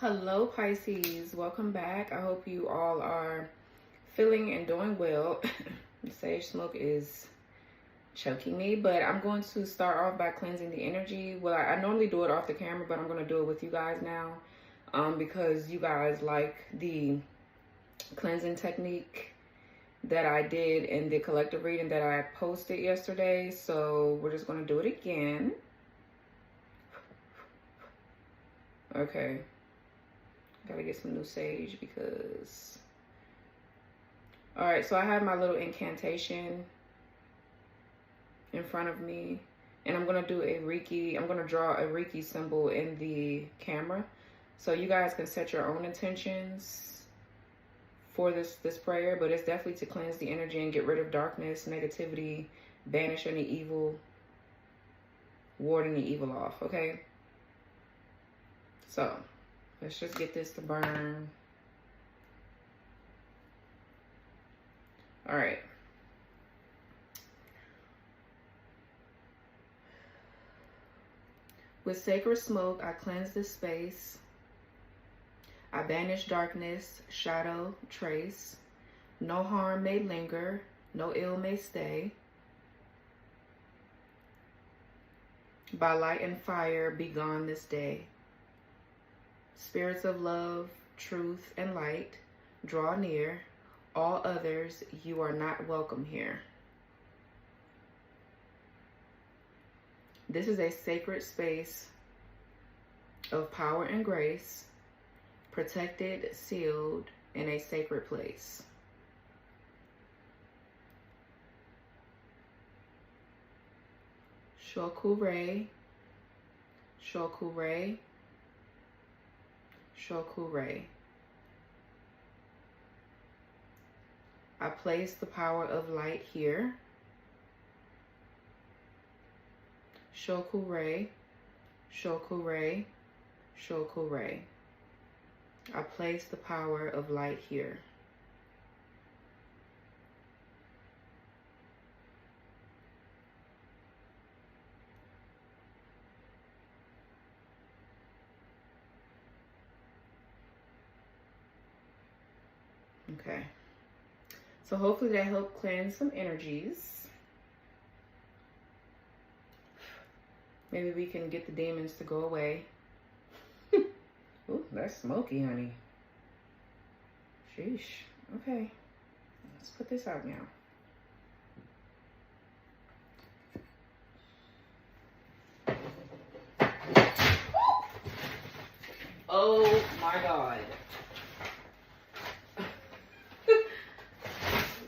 Hello Pisces, welcome back. I hope you all are feeling and doing well. The sage smoke is choking me, but I'm going to start off by cleansing the energy. Well, I normally do it off the camera, but I'm going to do it with you guys now because you guys like the cleansing technique that I did in the collective reading that I posted yesterday. So we're just going to do it again. Okay. Gotta get some new sage because... Alright, so I have my little incantation in front of me. And I'm going to do a Reiki. I'm going to draw a Reiki symbol in the camera. So you guys can set your own intentions for this prayer. But it's definitely to cleanse the energy and get rid of darkness, negativity, banish any evil, ward any evil off, okay? So... let's just get this to burn. All right. With sacred smoke, I cleanse this space. I banish darkness, shadow, trace. No harm may linger, no ill may stay. By light and fire, be gone this day. Spirits of love, truth, and light, draw near. All others, you are not welcome here. This is a sacred space of power and grace, protected, sealed, in a sacred place. Shokure, Shokure, Shokure. I place the power of light here. Shokure, Shokure, Shokure. I place the power of light here. Okay, so hopefully that helped cleanse some energies. Maybe we can get the demons to go away. Ooh, that's smoky, honey. Sheesh. Okay, let's put this out now. Oh my God.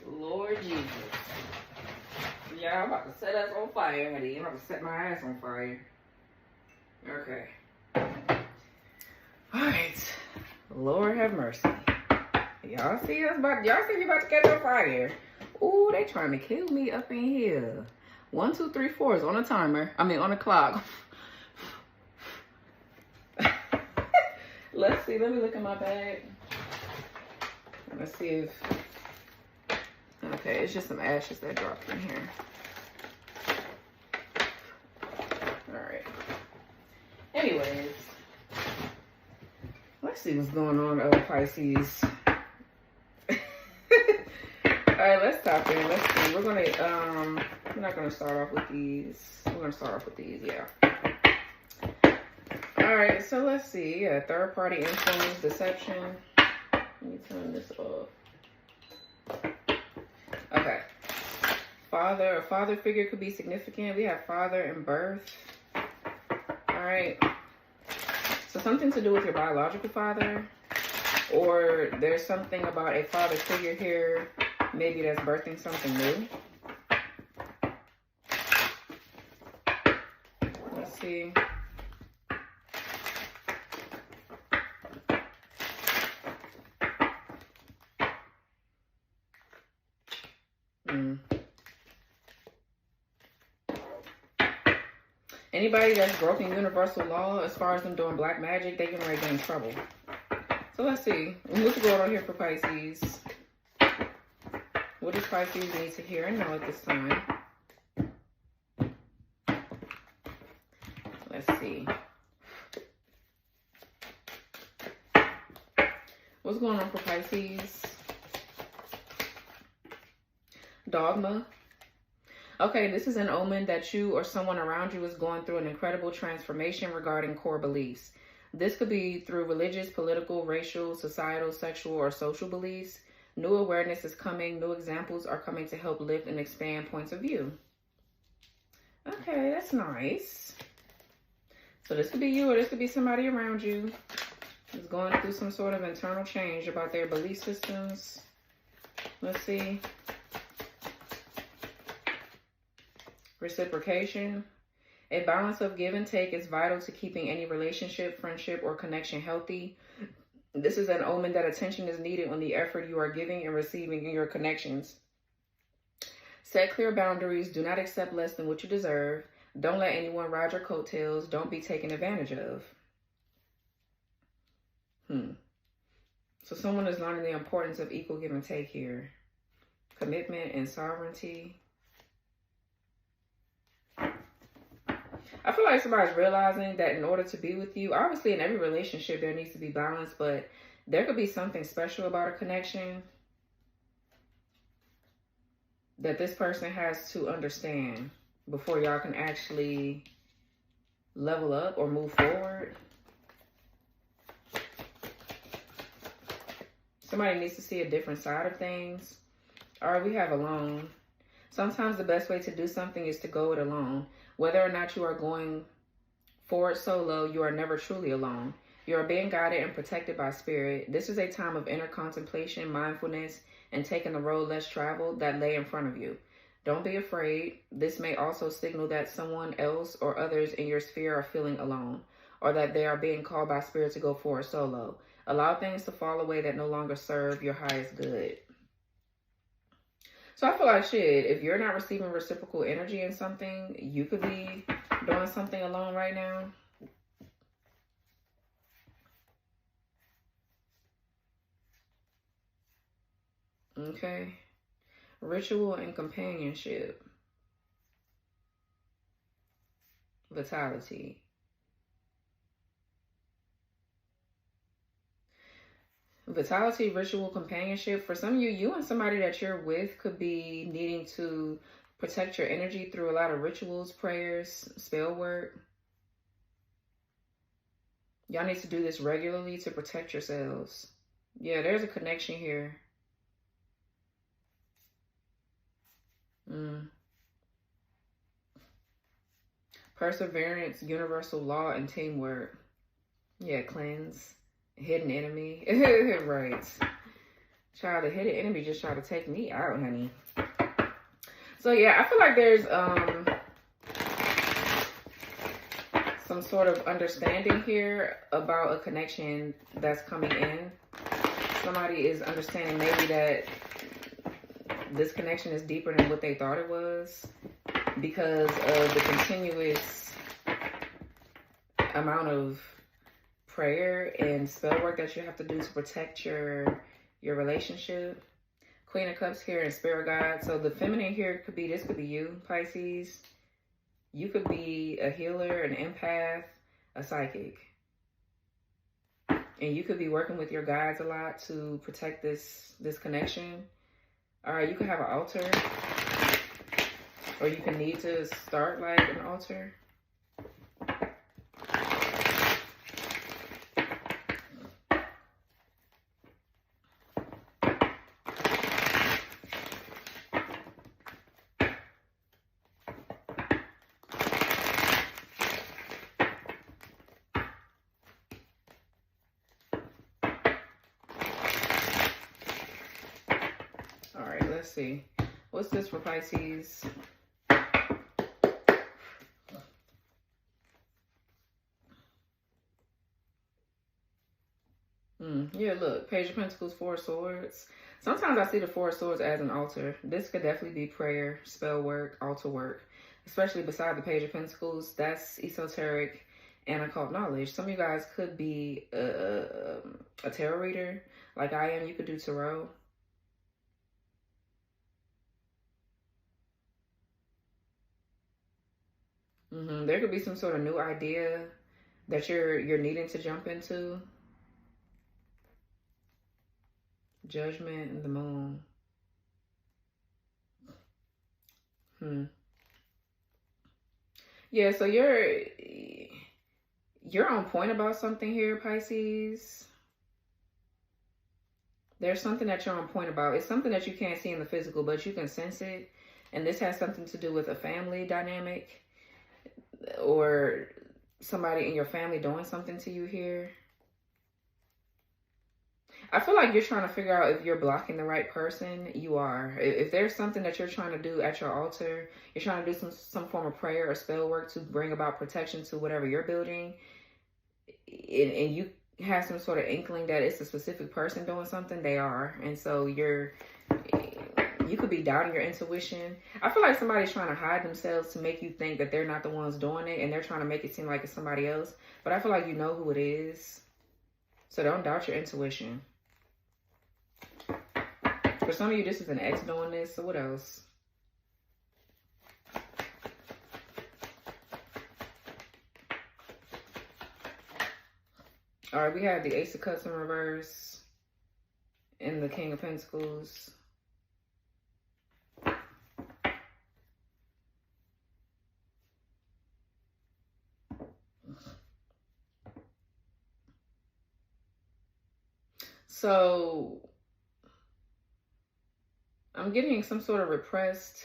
Lord Jesus. Yeah, I'm about to set us on fire, honey. I'm about to set my ass on fire. Okay. Alright. Lord have mercy. Y'all see us about, y'all see me about to catch on fire. Ooh, they trying to kill me up in here. 1, 2, 3, 4 is on a timer. I mean on a clock. Let's see, let me look in my bag. Let's see if... Okay, it's just some ashes that dropped in here. Alright. Anyways. Let's see what's going on, other Pisces. Alright, let's stop there. Let's see. We're not gonna start off with these. We're gonna start off with these, yeah. Alright, so let's see. Yeah, third party influence, deception. Let me turn this off. Okay. Father, a father figure could be significant. We have father and birth. Alright. So something to do with your biological father. Or there's something about a father figure here. Maybe that's birthing something new. Let's see. Anybody that's broken universal law as far as them doing black magic, they can already get in trouble. So let's see. What's going on here for Pisces? What does Pisces need to hear and know at this time? Let's see. What's going on for Pisces? Dogma. Okay, this is an omen that you or someone around you is going through an incredible transformation regarding core beliefs. This could be through religious, political, racial, societal, sexual, or social beliefs. New awareness is coming. New examples are coming to help lift and expand points of view. Okay, that's nice. So this could be you or this could be somebody around you who's going through some sort of internal change about their belief systems. Let's see. Reciprocation. A balance of give and take is vital to keeping any relationship, friendship, or connection healthy. This is an omen that attention is needed on the effort you are giving and receiving in your connections. Set clear boundaries. Do not accept less than what you deserve. Don't let anyone ride your coattails. Don't be taken advantage of. So someone is learning the importance of equal give and take here. Commitment and sovereignty. I feel like somebody's realizing that in order to be with you, obviously in every relationship there needs to be balance, but there could be something special about a connection that this person has to understand before y'all can actually level up or move forward. Somebody needs to see a different side of things. All right, we have alone. Sometimes the best way to do something is to go it alone. Whether or not you are going forward solo, you are never truly alone. You are being guided and protected by spirit. This is a time of inner contemplation, mindfulness, and taking the road less traveled that lay in front of you. Don't be afraid. This may also signal that someone else or others in your sphere are feeling alone, or that they are being called by spirit to go forward solo. Allow things to fall away that no longer serve your highest good. So I feel like, shit, if you're not receiving reciprocal energy in something, you could be doing something alone right now. Okay. Ritual and companionship. Vitality. Vitality, ritual, companionship. For some of you, you and somebody that you're with could be needing to protect your energy through a lot of rituals, prayers, spell work. Y'all need to do this regularly to protect yourselves. Yeah, there's a connection here. Perseverance, universal law, and teamwork. Yeah, cleanse. Hidden enemy. Right. Child, the hidden enemy just tried to take me out, honey. So yeah, I feel like there's some sort of understanding here about a connection that's coming in. Somebody is understanding maybe that this connection is deeper than what they thought it was because of the continuous amount of prayer and spell work that you have to do to protect your relationship. Queen of Cups here and Spirit Guide. So the feminine here could be, this could be you, Pisces. You could be a healer, an empath, a psychic. And you could be working with your guides a lot to protect this connection. All right, you could have an altar. Or you can need to start like an altar. All right, let's see. What's this for Pisces? Yeah, look, Page of Pentacles, Four of Swords. Sometimes I see the Four of Swords as an altar. This could definitely be prayer, spell work, altar work, especially beside the Page of Pentacles. That's esoteric and occult knowledge. Some of you guys could be a tarot reader like I am. You could do tarot. There could be some sort of new idea that you're needing to jump into. Judgment and the moon. Yeah, so you're on point about something here, Pisces. There's something that you're on point about. It's something that you can't see in the physical, but you can sense it. And this has something to do with a family dynamic or somebody in your family doing something to you here. I feel like you're trying to figure out if you're blocking the right person. You are. If there's something that you're trying to do at your altar, you're trying to do some form of prayer or spell work to bring about protection to whatever you're building, and you have some sort of inkling that it's a specific person doing something, they are. And so you could be doubting your intuition. I feel like somebody's trying to hide themselves to make you think that they're not the ones doing it, and they're trying to make it seem like it's somebody else. But I feel like you know who it is. So don't doubt your intuition. For some of you, this is an ex doing this. So what else? All right, we have the Ace of Cups in reverse and the King of Pentacles. So I'm getting some sort of repressed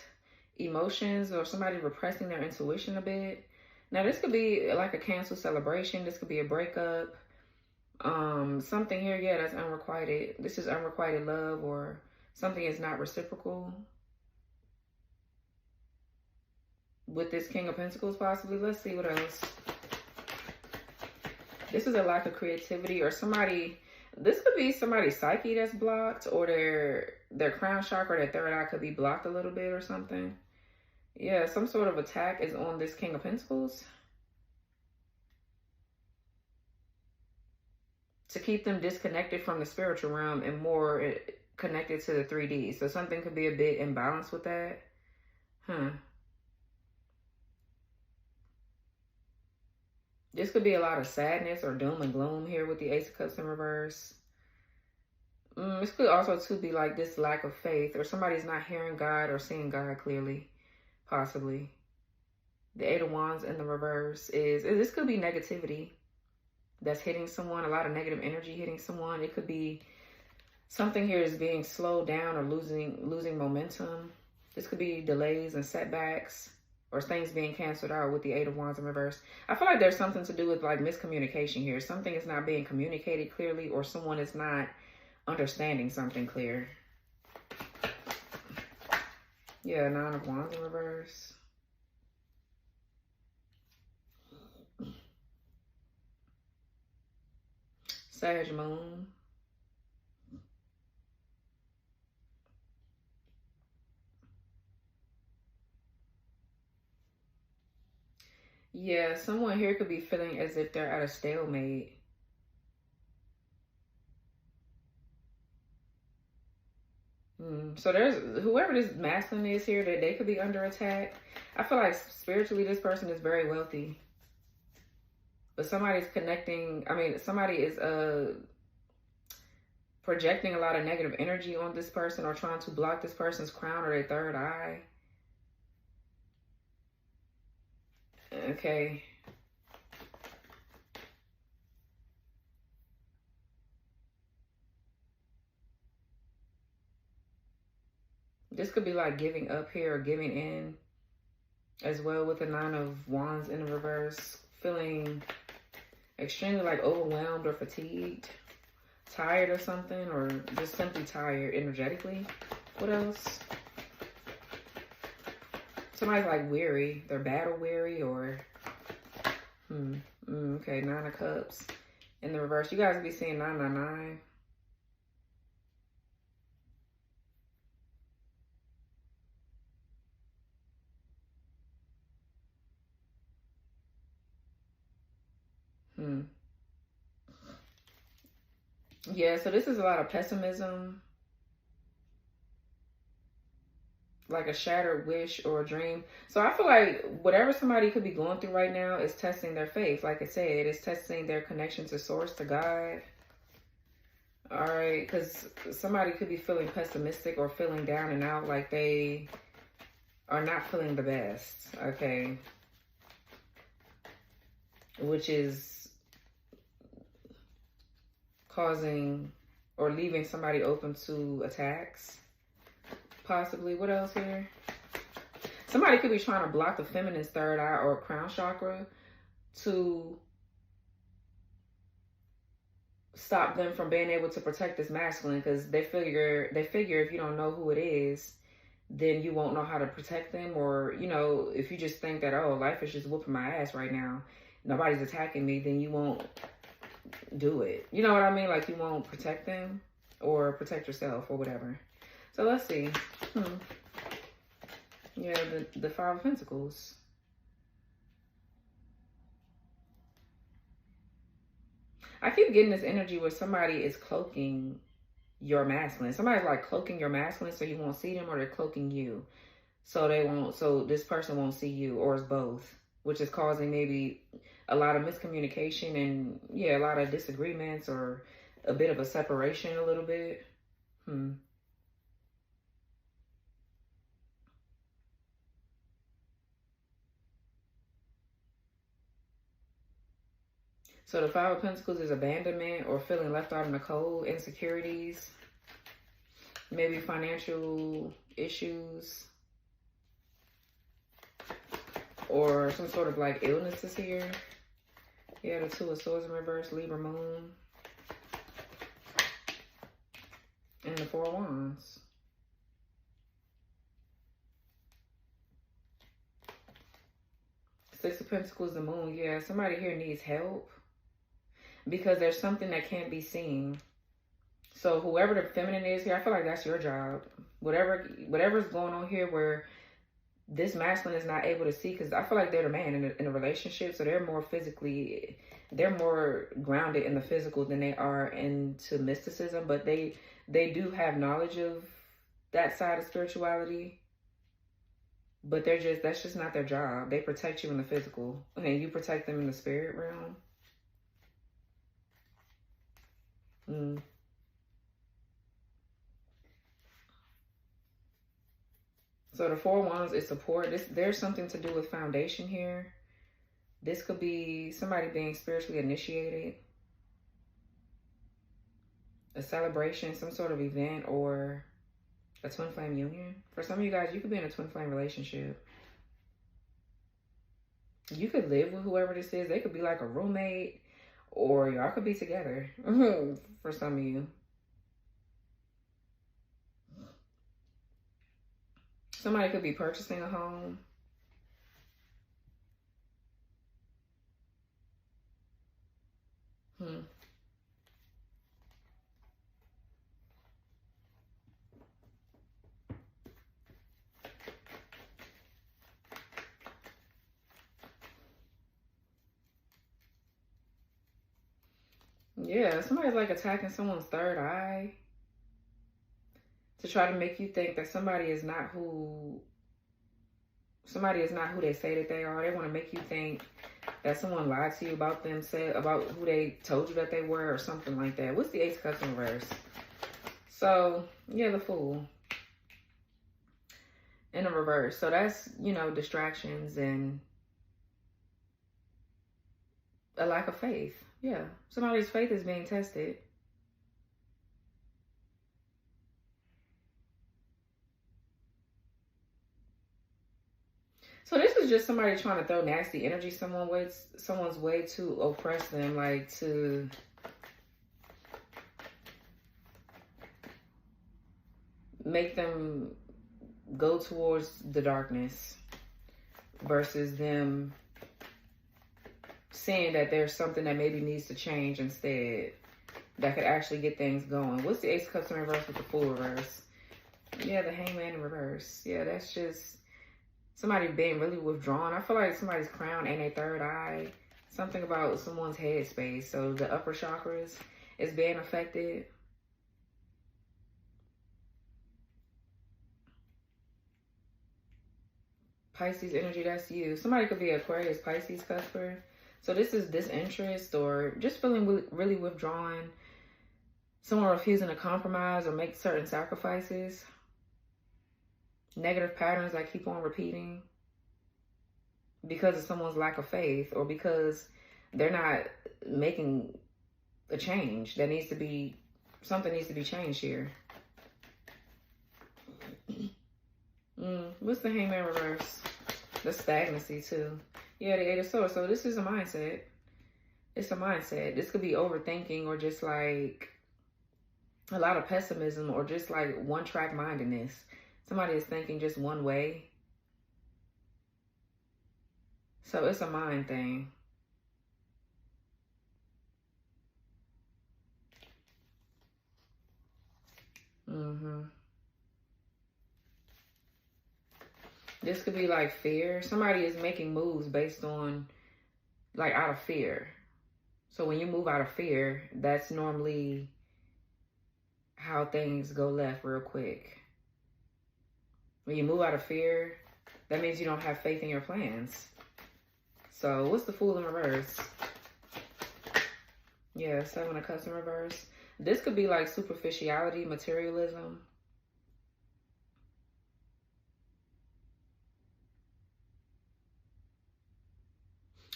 emotions or somebody repressing their intuition a bit. Now, this could be like a canceled celebration. This could be a breakup. Something here, yeah, that's unrequited. This is unrequited love, or something is not reciprocal. With this King of Pentacles, possibly. Let's see what else. This is a lack of creativity, or somebody... This could be somebody's psyche that's blocked, or their crown chakra, their third eye could be blocked a little bit or something. Yeah, some sort of attack is on this King of Pentacles to keep them disconnected from the spiritual realm and more connected to the 3D. So something could be a bit imbalanced with that. This could be a lot of sadness or doom and gloom here with the Ace of Cups in reverse. This could also too be like this lack of faith, or somebody's not hearing God or seeing God clearly, possibly. The Eight of Wands in the reverse is, this could be negativity that's hitting someone, a lot of negative energy hitting someone. It could be something here is being slowed down or losing momentum. This could be delays and setbacks, or things being canceled out with the Eight of Wands in reverse. I feel like there's something to do with like miscommunication here. Something is not being communicated clearly, or someone is not understanding something clear. Yeah, Nine of Wands in reverse. Sag Moon. Yeah, someone here could be feeling as if they're at a stalemate. So there's, whoever this masculine is here, that they could be under attack. I feel like spiritually this person is very wealthy. But somebody's connecting, somebody is projecting a lot of negative energy on this person, or trying to block this person's crown or their third eye. Okay. This could be like giving up here or giving in as well with the Nine of Wands in the reverse. Feeling extremely like overwhelmed or fatigued, tired or something, or just simply tired energetically. What else? Somebody's like weary. They're battle weary, or okay, Nine of Cups in the reverse. You guys will be seeing 999. Yeah, so this is a lot of pessimism, like a shattered wish or a dream. So I feel like whatever somebody could be going through right now is testing their faith. Like I said, it's testing their connection to source, to God. All right, because somebody could be feeling pessimistic or feeling down and out, like they are not feeling the best, okay? Which is causing or leaving somebody open to attacks, possibly. What else here? Somebody could be trying to block the feminine's third eye or crown chakra to stop them from being able to protect this masculine, because they figure if you don't know who it is, then you won't know how to protect them. Or, you know, if you just think that, oh, life is just whooping my ass right now, nobody's attacking me, then you won't do it. You know what I mean? Like, you won't protect them or protect yourself or whatever. So let's see. Yeah, the Five of Pentacles. I keep getting this energy where somebody is cloaking your masculine. Somebody's like cloaking your masculine so you won't see them, or they're cloaking you so this person won't see you, or it's both, which is causing maybe a lot of miscommunication and, yeah, a lot of disagreements or a bit of a separation a little bit. So the Five of Pentacles is abandonment or feeling left out in the cold, insecurities, maybe financial issues, or some sort of like illnesses here. Yeah, the Two of Swords in reverse, Libra moon, and the Four of Wands. Six of Pentacles, the moon. Yeah, somebody here needs help because there's something that can't be seen. So whoever the feminine is here, I feel like that's your job. Whatever's going on here where this masculine is not able to see, because I feel like they're the man in a relationship, so they're more grounded in the physical than they are into mysticism, but they do have knowledge of that side of spirituality, but that's just not their job. They protect you in the physical, and you protect them in the spirit realm. So the Four of Wands is support. There's something to do with foundation here. This could be somebody being spiritually initiated, a celebration, some sort of event, or a twin flame union. For some of you guys, you could be in a twin flame relationship. You could live with whoever this is. They could be like a roommate, or y'all could be together for some of you. Somebody could be purchasing a home. Yeah, somebody's like attacking someone's third eye to try to make you think that somebody is not who they say that they are. They want to make you think that someone lied to you about about who they told you that they were, or something like that. What's the Ace of Cups in reverse? So, yeah, the Fool in the reverse. So that's, you know, distractions and a lack of faith. Yeah, somebody's faith is being tested. So this is just somebody trying to throw nasty energy someone's way to oppress them, like to make them go towards the darkness, versus them seeing that there's something that maybe needs to change instead, that could actually get things going. What's the Ace of Cups in reverse with the Fool reverse? Yeah, the Hangman in reverse. Yeah, that's just somebody being really withdrawn. I feel like somebody's crown and a third eye. Something about someone's head space. So the upper chakras is being affected. Pisces energy, that's you. Somebody could be Aquarius, Pisces, Cusper. So this is disinterest or just feeling really withdrawn. Someone refusing to compromise or make certain sacrifices. Negative patterns that keep on repeating because of someone's lack of faith, or because they're not making a change. Something needs to be changed here. What's the Hangman reverse? The stagnancy too. Yeah, the Eight of Swords. So this is a mindset. It's a mindset. This could be overthinking, or just like a lot of pessimism, or just like one-track mindedness. Somebody is thinking just one way. So it's a mind thing. This could be like fear. Somebody is making moves based on, like, out of fear. So when you move out of fear, that's normally how things go left real quick. When you move out of fear, that means you don't have faith in your plans. So what's the Fool in reverse? Yeah, Seven of Cups in reverse. This could be like superficiality, materialism.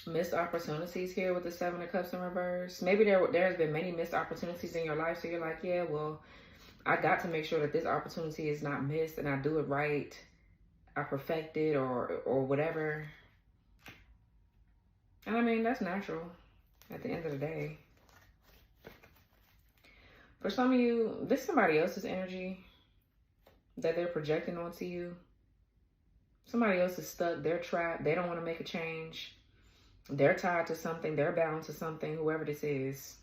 Missed opportunities here with the Seven of Cups in reverse. Maybe there's been many missed opportunities in your life, so you're like, yeah, well, I got to make sure that this opportunity is not missed, and I do it right. I perfect it, or whatever. And I mean, that's natural at the end of the day. For some of you, this is somebody else's energy that they're projecting onto you. Somebody else is stuck. They're trapped. They don't want to make a change. They're tied to something. They're bound to something, whoever this is.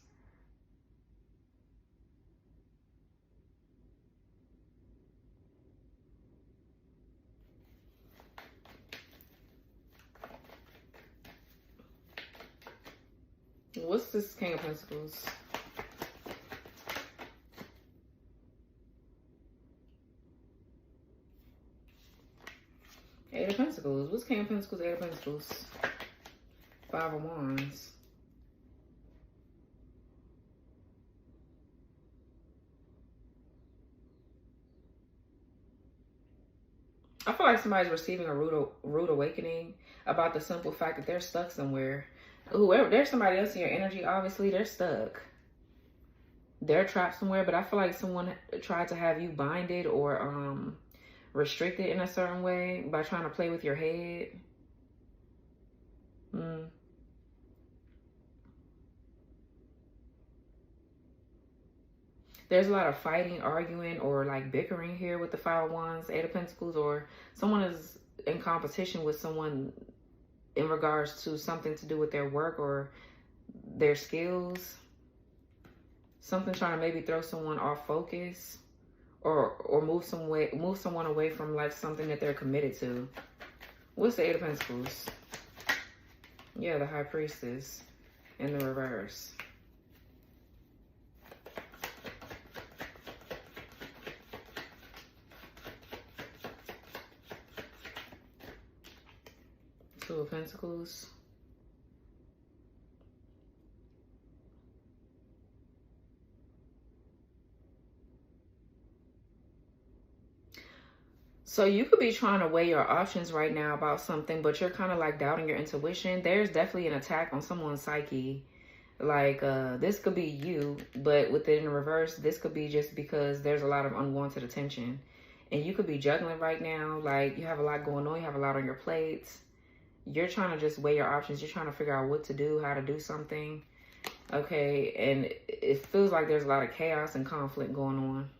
What's this King of Pentacles? Eight of Pentacles. What's King of Pentacles? Eight of Pentacles. Five of Wands. I feel like somebody's receiving a rude awakening about the simple fact that they're stuck somewhere. Whoever, there's somebody else in your energy, obviously, they're stuck. They're trapped somewhere, but I feel like someone tried to have you binded or restricted in a certain way by trying to play with your head. There's a lot of fighting, arguing, or like bickering here with the Five of Wands, Eight of Pentacles, or someone is in competition with someone in regards to something to do with their work or their skills. Something trying to maybe throw someone off focus, or move someone away from like something that they're committed to. What's the Eight of Pentacles? Yeah, the High Priestess in the reverse. Two of Pentacles. So you could be trying to weigh your options right now about something, but you're kind of like doubting your intuition. There's definitely an attack on someone's psyche. Like, this could be you, but with it in reverse, this could be just because there's a lot of unwanted attention. And you could be juggling right now. Like, you have a lot going on. You have a lot on your plate. You're trying to just weigh your options. You're trying to figure out what to do, how to do something. Okay, and it feels like there's a lot of chaos and conflict going on.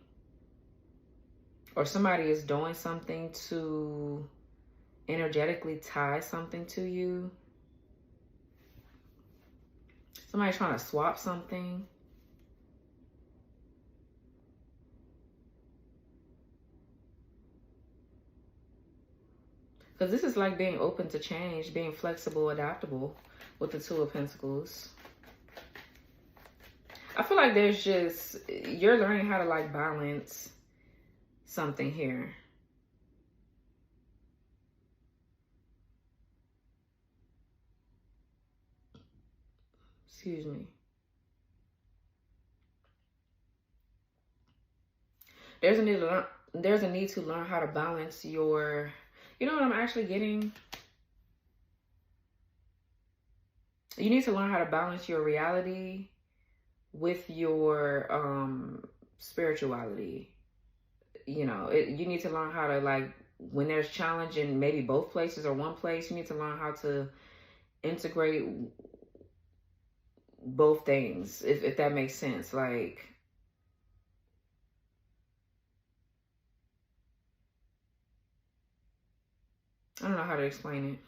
Or somebody is doing something to energetically tie something to you. Somebody's trying to swap something. Because this is like being open to change, being flexible, adaptable with the Two of Pentacles. I feel like there's just, you're learning how to like balance something here. Excuse me. There's a need to learn. There's a need to learn how to balance your. You know what I'm actually getting? You need to learn how to balance your reality with your spirituality. You know, you need to learn how to, like, when there's challenge in maybe both places or one place, you need to learn how to integrate both things, if that makes sense. Like, I don't know how to explain it.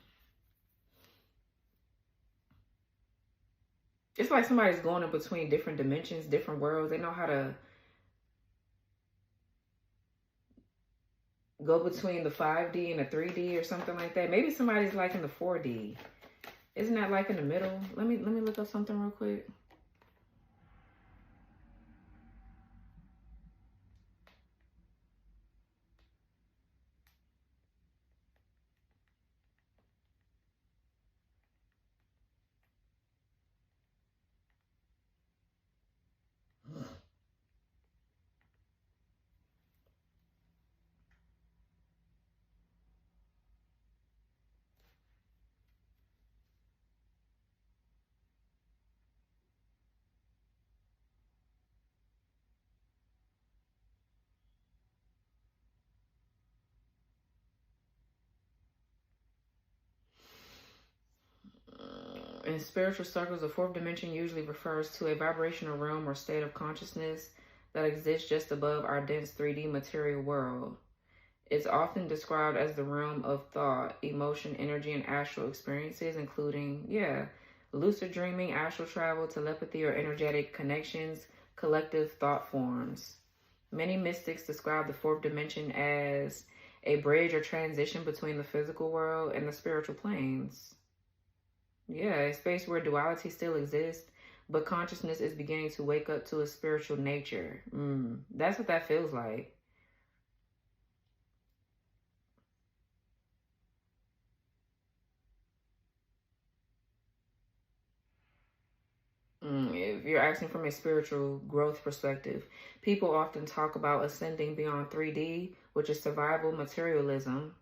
It's like somebody's going in between different dimensions, different worlds. They know how to go between the 5D and the 3D or something like that. Maybe somebody's like in the 4D. Isn't that like in the middle? Let me look up something real quick. In spiritual circles, the fourth dimension usually refers to a vibrational realm or state of consciousness that exists just above our dense 3D material world. It's often described as the realm of thought, emotion, energy, and astral experiences, including, lucid dreaming, astral travel, telepathy, or energetic connections, collective thought forms. Many mystics describe the fourth dimension as a bridge or transition between the physical world and the spiritual planes. Yeah, a space where duality still exists, but consciousness is beginning to wake up to a spiritual nature. That's what that feels like. If you're asking from a spiritual growth perspective, people often talk about ascending beyond 3D, which is survival materialism.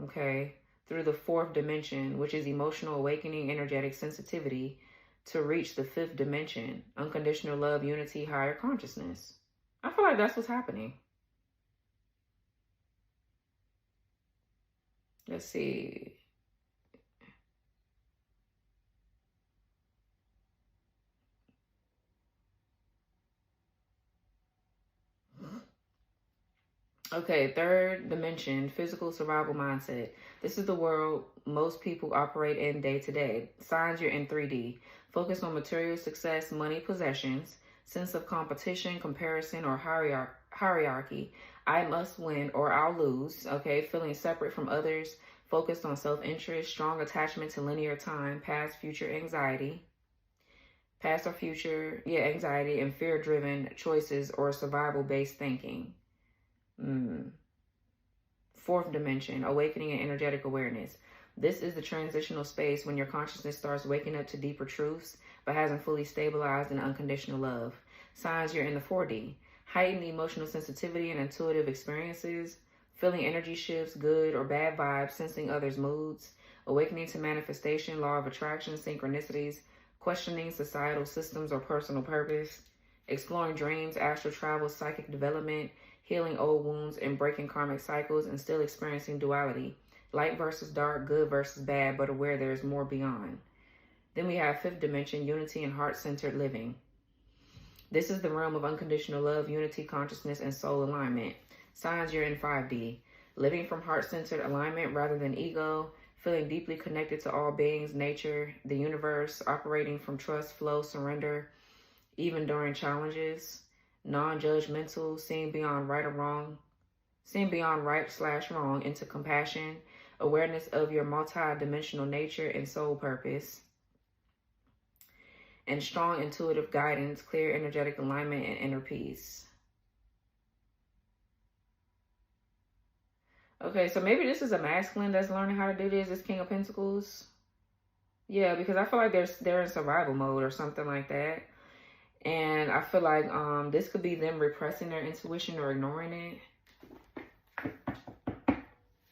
Okay. Through the fourth dimension, which is emotional awakening, energetic sensitivity, to reach the fifth dimension, unconditional love, unity, higher consciousness. I feel like that's what's happening. Let's see. Okay, third dimension, physical survival mindset. This is the world most people operate in day to day. Signs you're in 3D. Focus on material success, money, possessions, sense of competition, comparison, or hierarchy. I must win or I'll lose. Okay, feeling separate from others, focused on self-interest, strong attachment to linear time, past, future anxiety. Past or future, anxiety and fear-driven choices or survival-based thinking. Fourth dimension, awakening and energetic awareness. This is the transitional space when your consciousness starts waking up to deeper truths, but hasn't fully stabilized in unconditional love. Signs you're in the 4D. Heightened emotional sensitivity and intuitive experiences. Feeling energy shifts, good or bad vibes, sensing others' moods. Awakening to manifestation, law of attraction, synchronicities. Questioning societal systems or personal purpose. Exploring dreams, astral travel, psychic development. Healing old wounds and breaking karmic cycles, and still experiencing duality. Light versus dark, good versus bad, but aware there is more beyond. Then we have fifth dimension, unity and heart-centered living. This is the realm of unconditional love, unity, consciousness, and soul alignment. Signs you're in 5D. Living from heart-centered alignment rather than ego. Feeling deeply connected to all beings, nature, the universe. Operating from trust, flow, surrender, even during challenges. Non-judgmental, seeing beyond right or wrong, seeing beyond right/wrong into compassion, awareness of your multi-dimensional nature and soul purpose, and strong intuitive guidance, clear energetic alignment, and inner peace. Okay, so maybe this is a masculine that's learning how to do this, this King of Pentacles. Yeah, because I feel like they're in survival mode or something like that. And I feel like this could be them repressing their intuition or ignoring it.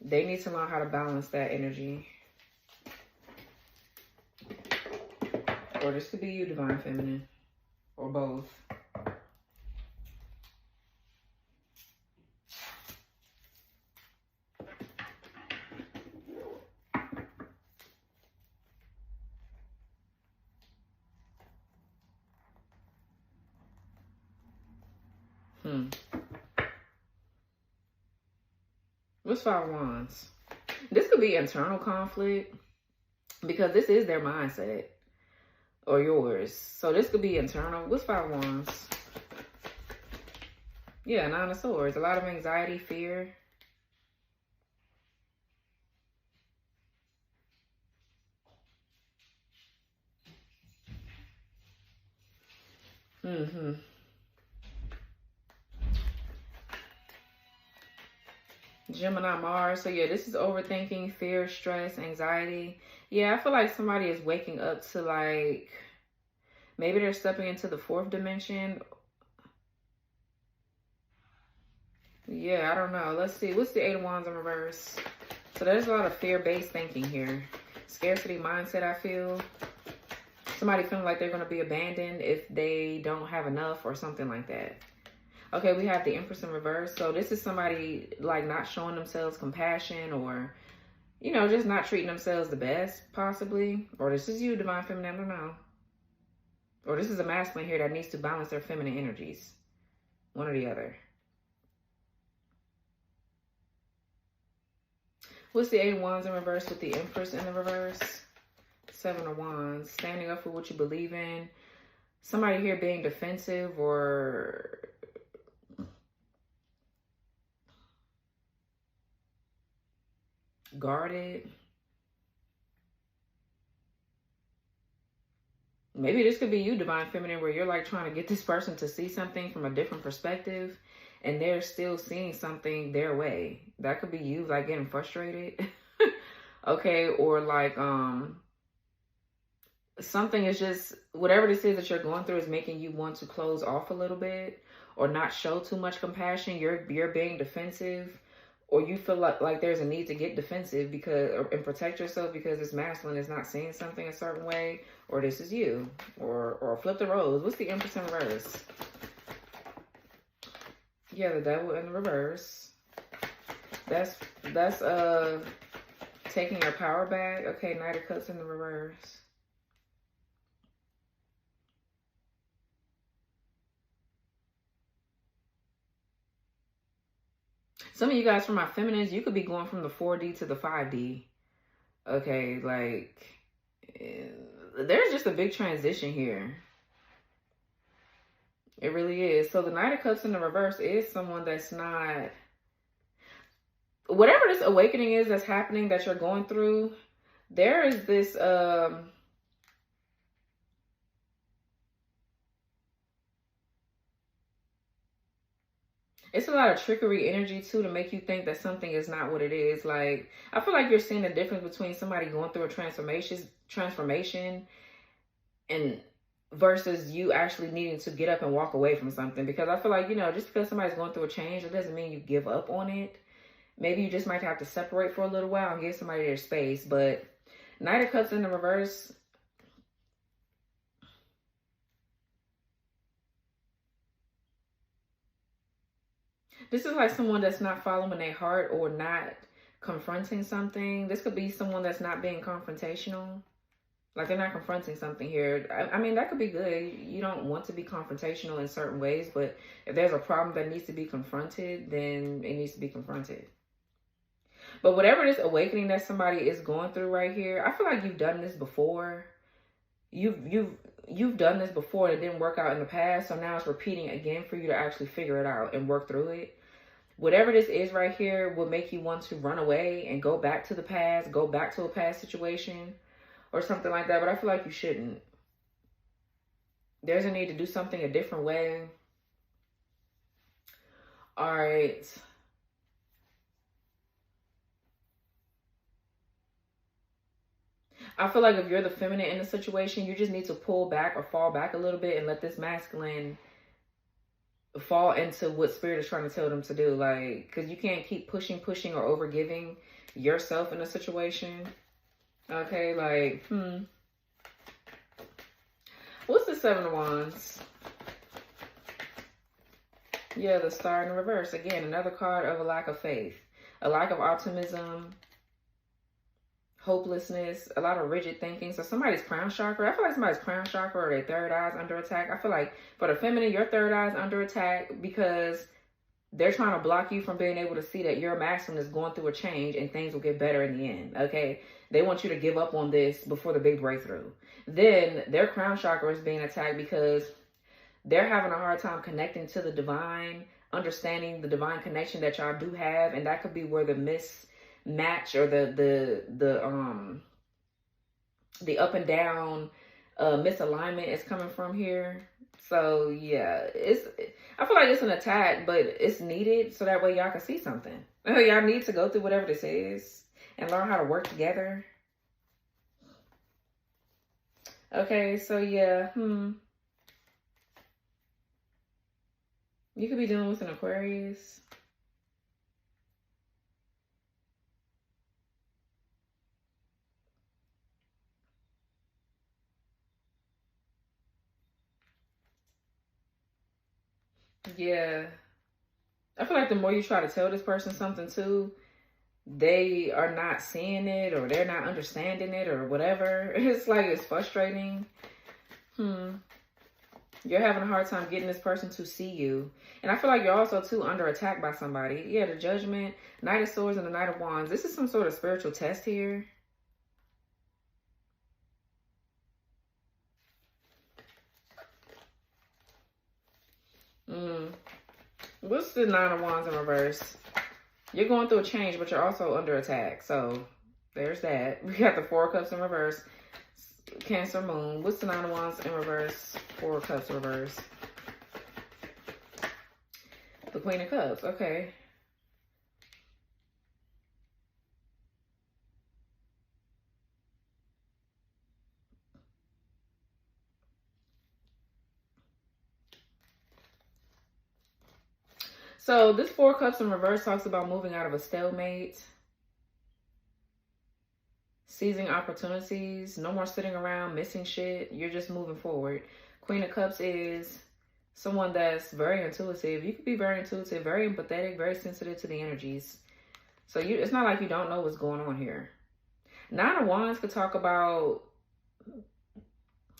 They need to learn how to balance that energy. Or this could be you, Divine Feminine. Or both. What's Five of Wands? This could be internal conflict because this is their mindset or yours. So this could be internal. What's Five of Wands? Yeah, Nine of Swords. A lot of anxiety, fear. Gemini, Mars. So yeah, this is overthinking, fear, stress, anxiety. Yeah, I feel like somebody is waking up to like, maybe they're stepping into the fourth dimension. Yeah, I don't know. Let's see. What's the Eight of Wands in reverse? So there's a lot of fear-based thinking here. Scarcity mindset, I feel. Somebody feeling like they're going to be abandoned if they don't have enough or something like that. Okay, we have the Empress in reverse. So this is somebody like not showing themselves compassion or, you know, just not treating themselves the best, possibly. Or this is you, Divine Feminine, I don't know. Or this is a masculine here that needs to balance their feminine energies. One or the other. What's the Eight of Wands in reverse with the Empress in the reverse? Seven of Wands. Standing up for what you believe in. Somebody here being defensive or guarded. Maybe this could be you, Divine Feminine, where you're like trying to get this person to see something from a different perspective and they're still seeing something their way. That could be you like getting frustrated. Okay, or like something is just, whatever this is that you're going through is making you want to close off a little bit or not show too much compassion. You're being defensive, or you feel like there's a need to get defensive because and protect yourself because this masculine is not seeing something a certain way, or this is you, or flip the roles. What's the Empress in reverse? Yeah, the Devil in the reverse. That's taking your power back. Okay, Knight of Cups in the reverse. Some of you guys, from my feminines, you could be going from the 4D to the 5D. Okay, like, there's just a big transition here. It really is. So the Knight of Cups in the reverse is someone that's not, whatever this awakening is that's happening that you're going through, there is this, it's a lot of trickery energy too to make you think that something is not what it is. Like, I feel like you're seeing the difference between somebody going through a transformation and versus you actually needing to get up and walk away from something. Because I feel like, you know, just because somebody's going through a change, it doesn't mean you give up on it. Maybe you just might have to separate for a little while and give somebody their space. But Knight of Cups in the reverse, this is like someone that's not following their heart or not confronting something. This could be someone that's not being confrontational. Like, they're not confronting something here. I mean, that could be good. You don't want to be confrontational in certain ways, but if there's a problem that needs to be confronted, then it needs to be confronted. But whatever this awakening that somebody is going through right here, I feel like you've done this before. You've done this before and it didn't work out in the past, so now it's repeating again for you to actually figure it out and work through it. Whatever this is right here will make you want to run away and go back to the past, go back to a past situation or something like that, but I feel like you shouldn't. There's a need to do something a different way. All right. I feel like if you're the feminine in the situation, you just need to pull back or fall back a little bit and let this masculine fall into what spirit is trying to tell them to do. Like, because you can't keep pushing or over giving yourself in a situation. Okay, like, what's the Seven of Wands? Yeah, the Star in reverse. Again, another card of a lack of faith, a lack of optimism, hopelessness, a lot of rigid thinking. So somebody's crown chakra, I feel like somebody's crown chakra or their third eye is under attack. I feel like for the feminine, your third eye is under attack because they're trying to block you from being able to see that your masculine is going through a change and things will get better in the end. Okay, they want you to give up on this before the big breakthrough. Then their crown chakra is being attacked because they're having a hard time connecting to the divine, understanding the divine connection that y'all do have, and that could be where the mismatch or the up and down misalignment is coming from here. So yeah, I feel like it's an attack, but it's needed so that way y'all can see something. Y'all need to go through whatever this is and learn how to work together. Okay, so yeah, you could be dealing with an Aquarius. Yeah. I feel like the more you try to tell this person something too, they are not seeing it or they're not understanding it or whatever. It's like it's frustrating. You're having a hard time getting this person to see you. And I feel like you're also too under attack by somebody. Yeah, the Judgment, Knight of Swords, and the Knight of Wands. This is some sort of spiritual test here. What's the Nine of Wands in reverse? You're going through a change, but you're also under attack. So there's that. We got the Four of Cups in reverse. Cancer Moon. What's the Nine of Wands in reverse? Four of Cups reverse. The Queen of Cups. Okay. So this Four of Cups in reverse talks about moving out of a stalemate, seizing opportunities, no more sitting around missing shit. You're just moving forward. Queen of Cups is someone that's very intuitive. You could be very intuitive, very empathetic, very sensitive to the energies. So it's not like you don't know what's going on here. Nine of Wands could talk about,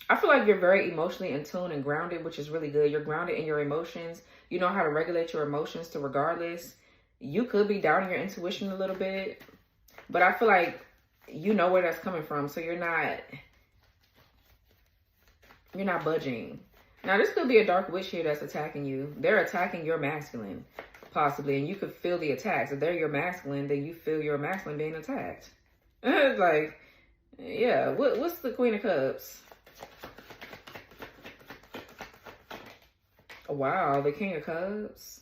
I feel like you're very emotionally in tune and grounded, which is really good. You're grounded in your emotions. You know how to regulate your emotions to regardless. You could be doubting your intuition a little bit, but I feel like you know where that's coming from. So you're not budging. Now, this could be a dark witch here that's attacking you. They're attacking your masculine, possibly, and you could feel the attacks. If they're your masculine, then you feel your masculine being attacked. Like, yeah, what's the Queen of Cups? Wow, the King of Cups.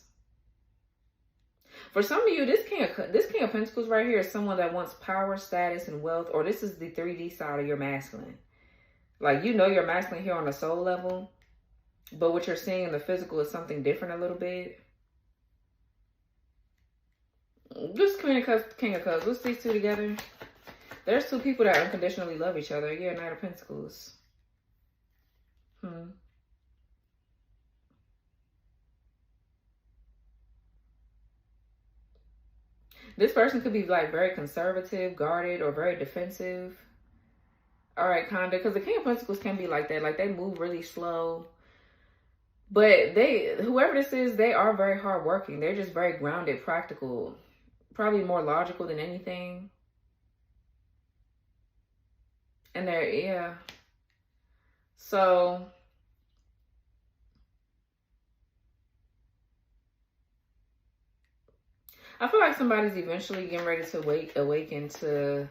For some of you, this King of Pentacles right here is someone that wants power, status, and wealth, or this is the 3D side of your masculine. Like, you know your masculine here on the soul level, but what you're seeing in the physical is something different a little bit. This Queen of Cups, King of Cups, what's these two together? There's two people that unconditionally love each other. Yeah, Knight of Pentacles. This person could be like very conservative, guarded, or very defensive. All right, kinda, because the King of Pentacles can be like that. Like, they move really slow. But whoever this is, they are very hardworking. They're just very grounded, practical, probably more logical than anything. And yeah. So I feel like somebody's eventually getting ready to awaken to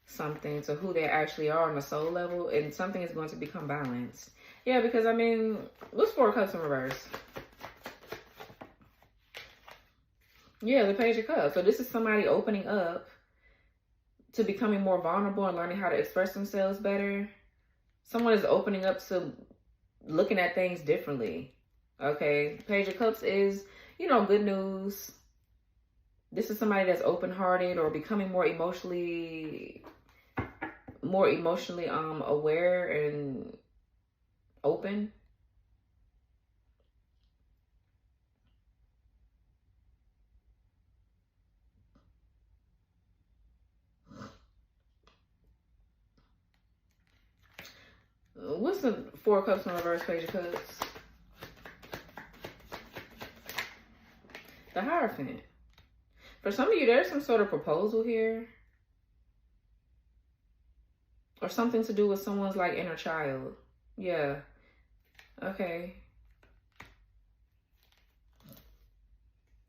something, to who they actually are on a soul level, and something is going to become balanced. Yeah, because I mean, what's Four of Cups in reverse? Yeah, the Page of Cups. So this is somebody opening up to becoming more vulnerable and learning how to express themselves better. Someone is opening up to looking at things differently. Okay, Page of Cups is, you know, good news. This is somebody that's open-hearted or becoming more emotionally aware and open. What's the Four of Cups in reverse, Page of Cups? The Hierophant. For some of you, there's some sort of proposal here. Or something to do with someone's like inner child. Yeah. Okay.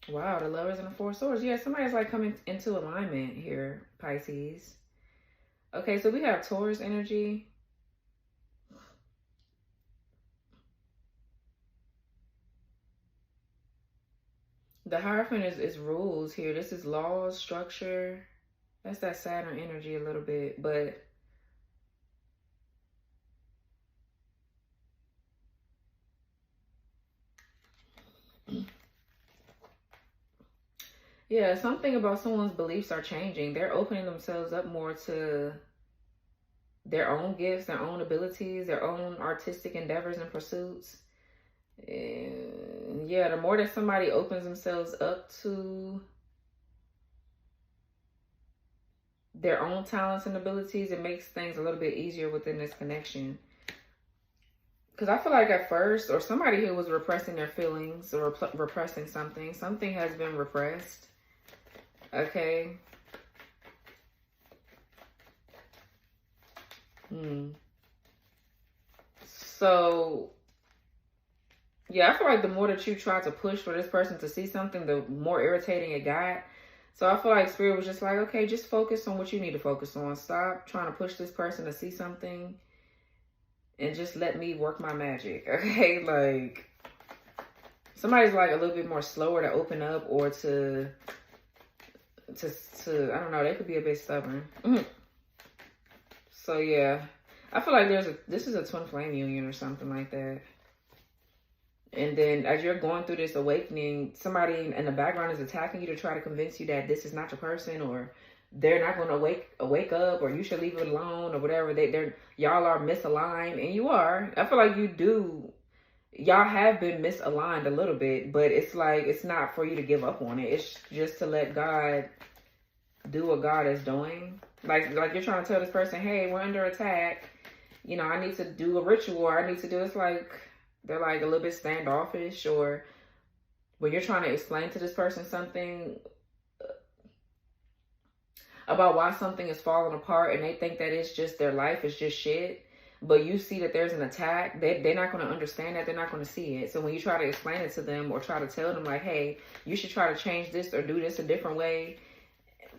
Wow, the Lovers and the Four of Swords. Yeah, somebody's like coming into alignment here, Pisces. Okay, so we have Taurus energy. The Hierophant is rules here. This is laws, structure. That's that Saturn energy a little bit, but yeah, something about someone's beliefs are changing. They're opening themselves up more to their own gifts, their own abilities, their own artistic endeavors and pursuits. And yeah, the more that somebody opens themselves up to their own talents and abilities, it makes things a little bit easier within this connection. Because I feel like at first, or somebody who was repressing their feelings or repressing something, something has been repressed. Okay. So, yeah, I feel like the more that you try to push for this person to see something, the more irritating it got. So I feel like Spirit was just like, okay, just focus on what you need to focus on. Stop trying to push this person to see something and just let me work my magic. Okay, like somebody's like a little bit more slower to open up or to I don't know, they could be a bit stubborn. So yeah, I feel like this is a twin flame union or something like that. And then as you're going through this awakening, somebody in the background is attacking you to try to convince you that this is not your person, or they're not going to wake up, or you should leave it alone, or whatever. Y'all are misaligned, and you are. I feel like y'all have been misaligned a little bit, but it's like it's not for you to give up on it. It's just to let God do what God is doing. Like you're trying to tell this person, hey, we're under attack. You know, I need to do a ritual, or I need to do this. Like they're like a little bit standoffish, or when you're trying to explain to this person something about why something is falling apart and they think that it's just their life is just shit, but you see that there's an attack, they're not going to understand that. They're not going to see it. So when you try to explain it to them or try to tell them like, hey, you should try to change this or do this a different way,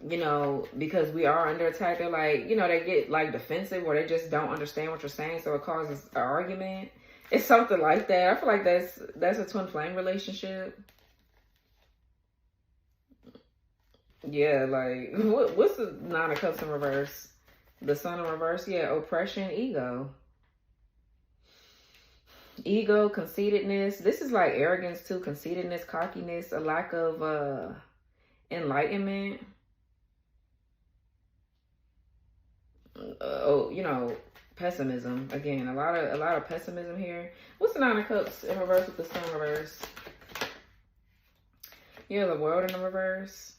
you know, because we are under attack, they're like, you know, they get like defensive, or they just don't understand what you're saying, so it causes an argument. It's something like that. I feel like that's a twin flame relationship. Yeah, like what's the Nine of Cups in reverse? The Sun in reverse. Yeah, oppression, ego, conceitedness. This is like arrogance too, conceitedness, cockiness, a lack of enlightenment. You know, pessimism. Again, a lot of pessimism here. What's the Nine of Cups in reverse with the Sun in reverse? Yeah, the World in the reverse.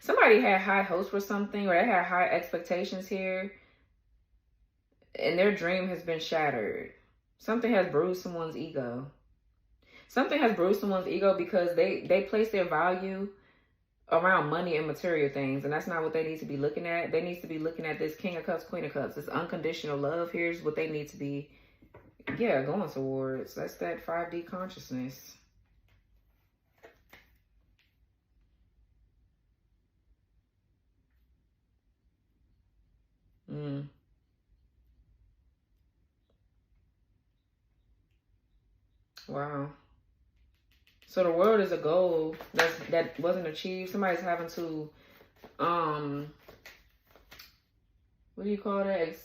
Somebody had high hopes for something, or they had high expectations here, and their dream has been shattered. Something has bruised someone's ego. Something has bruised someone's ego because they place their value around money and material things, and that's not what they need to be looking at. They need to be looking at this King of Cups, Queen of Cups. This unconditional love. Here's what they need to be, yeah, going towards. That's that 5D consciousness. Wow. So the world is a goal that wasn't achieved. Somebody's having to, what do you call that?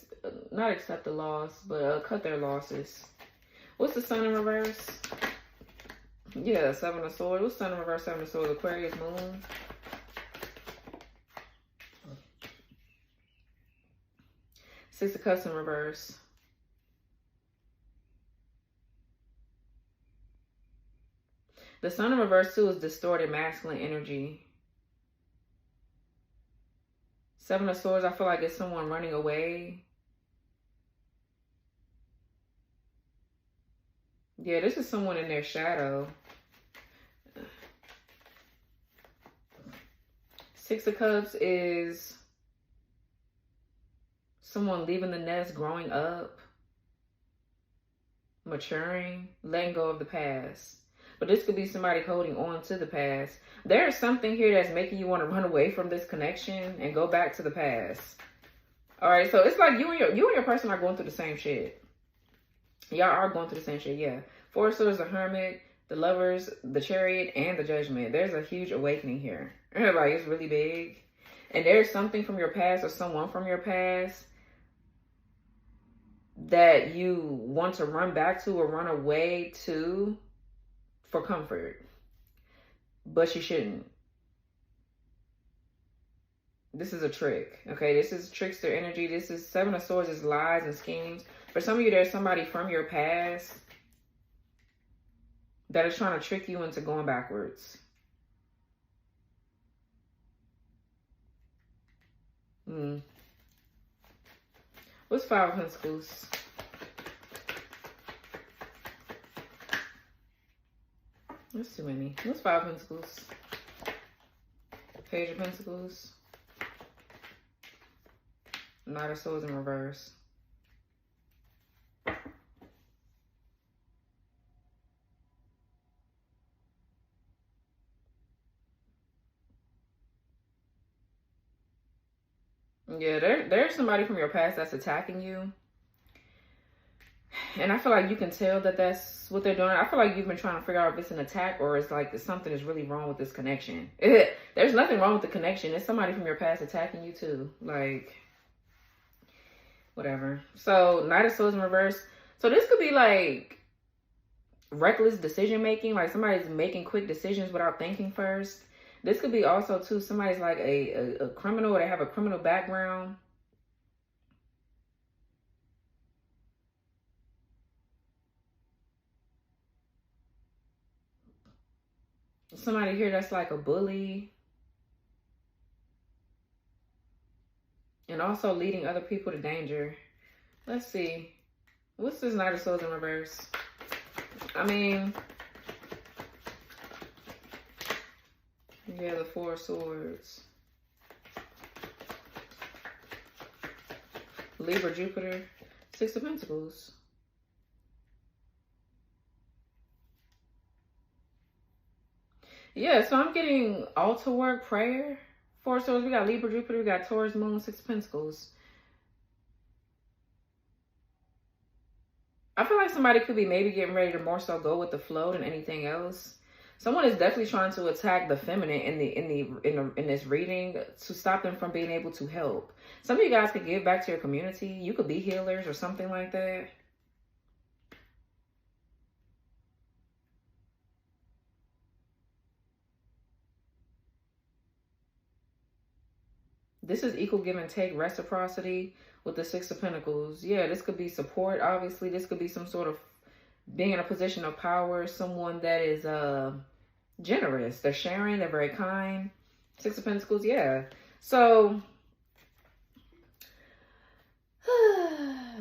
Not accept the loss, but cut their losses. What's the sun in reverse? Yeah, Seven of Swords. What's sun in reverse? Seven of Swords. Aquarius moon. Six of Cups in reverse. The sun in reverse too is distorted masculine energy. Seven of Swords, I feel like it's someone running away. Yeah, this is someone in their shadow. Six of Cups is someone leaving the nest, growing up, maturing, letting go of the past. But this could be somebody holding on to the past. There is something here that's making you want to run away from this connection and go back to the past. All right, so it's like you and your person are going through the same shit. Y'all are going through the same shit, yeah. Four of Swords, the Hermit, the Lovers, the Chariot, and the Judgment. There's a huge awakening here. Like, it's really big. And there's something from your past or someone from your past that you want to run back to or run away to for comfort. But you shouldn't. This is a trick, okay? This is trickster energy. This is Seven of Swords is lies and schemes. For some of you, there's somebody from your past that is trying to trick you into going backwards. What's Five of Pentacles? That's too many. What's Five of Pentacles? Page of Pentacles. Knight of Swords in reverse. Yeah, there's somebody from your past that's attacking you. And I feel like you can tell that that's what they're doing. I feel like you've been trying to figure out if it's an attack or it's like something is really wrong with this connection. There's nothing wrong with the connection. It's somebody from your past attacking you too. Like, whatever. So, Knight of Swords in reverse. So this could be like reckless decision making. Like somebody's making quick decisions without thinking first. This could be also too, somebody's like a criminal or they have a criminal background. Somebody here that's like a bully. And also leading other people to danger. Let's see. What's this Knight of Swords in reverse? I mean, yeah, the Four of Swords. Libra, Jupiter. Six of Pentacles. Yeah, so I'm getting altar work, prayer. Four of Swords. We got Libra, Jupiter. We got Taurus, Moon, Six of Pentacles. I feel like somebody could be maybe getting ready to more so go with the flow than anything else. Someone is definitely trying to attack the feminine in this reading to stop them from being able to help. Some of you guys could give back to your community. You could be healers or something like that. This is equal give and take, reciprocity with the Six of Pentacles. Yeah, this could be support, obviously. This could be some sort of being in a position of power. Someone that is generous. They're sharing. They're very kind. Six of Pentacles, yeah. So,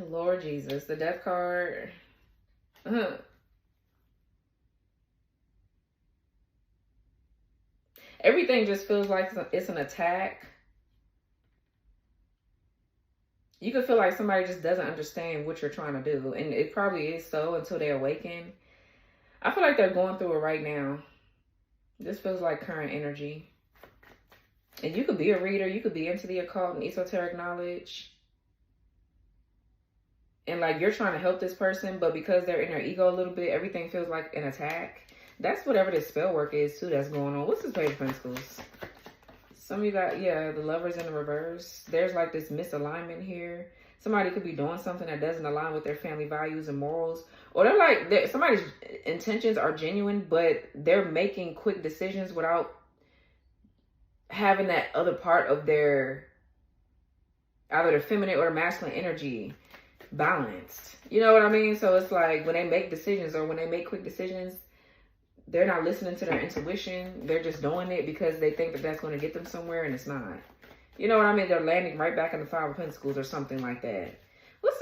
Lord Jesus, the Death card. Everything just feels like it's an attack. You could feel like somebody just doesn't understand what you're trying to do. And it probably is so until they awaken. I feel like they're going through it right now. This feels like current energy. And you could be a reader. You could be into the occult and esoteric knowledge. And like you're trying to help this person. But because they're in their ego a little bit, everything feels like an attack. That's whatever this spell work is too that's going on. What's this Page of Pentacles? Some of you got, yeah, the Lovers in the reverse. There's like this misalignment here. Somebody could be doing something that doesn't align with their family values and morals. Or they're like, somebody's intentions are genuine, but they're making quick decisions without having that other part of their, either the feminine or the masculine energy balanced. You know what I mean? So it's like when they make decisions or when they make quick decisions, they're not listening to their intuition. They're just doing it because they think that that's going to get them somewhere, and it's not. You know what I mean? They're landing right back in the Five of Pentacles or something like that. What's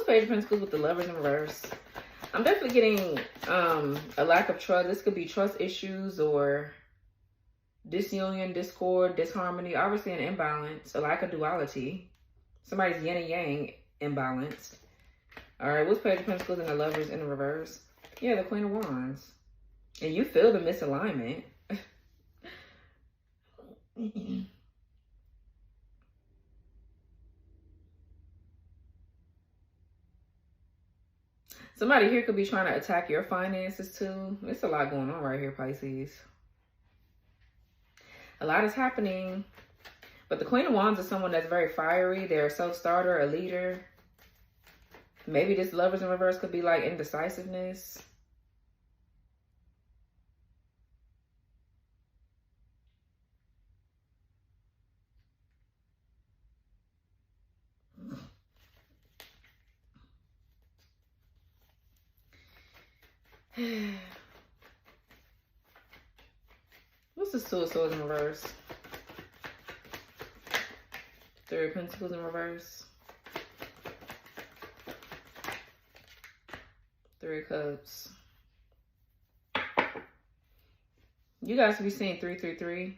Page of Pentacles with the Lovers in reverse? I'm definitely getting a lack of trust. This could be trust issues or disunion, discord, disharmony. Obviously an imbalance, a lack of duality. Somebody's yin and yang imbalanced. All right, what's Page of Pentacles and the Lovers in the reverse? Yeah, the Queen of Wands. And you feel the misalignment. Somebody here could be trying to attack your finances too. There's a lot going on right here, Pisces. A lot is happening. But the Queen of Wands is someone that's very fiery. They're a self-starter, a leader. Maybe this Lovers in reverse could be like indecisiveness. What's the Two of Swords in reverse? Three of Pentacles in reverse. Three of Cups. You guys could be seeing 333.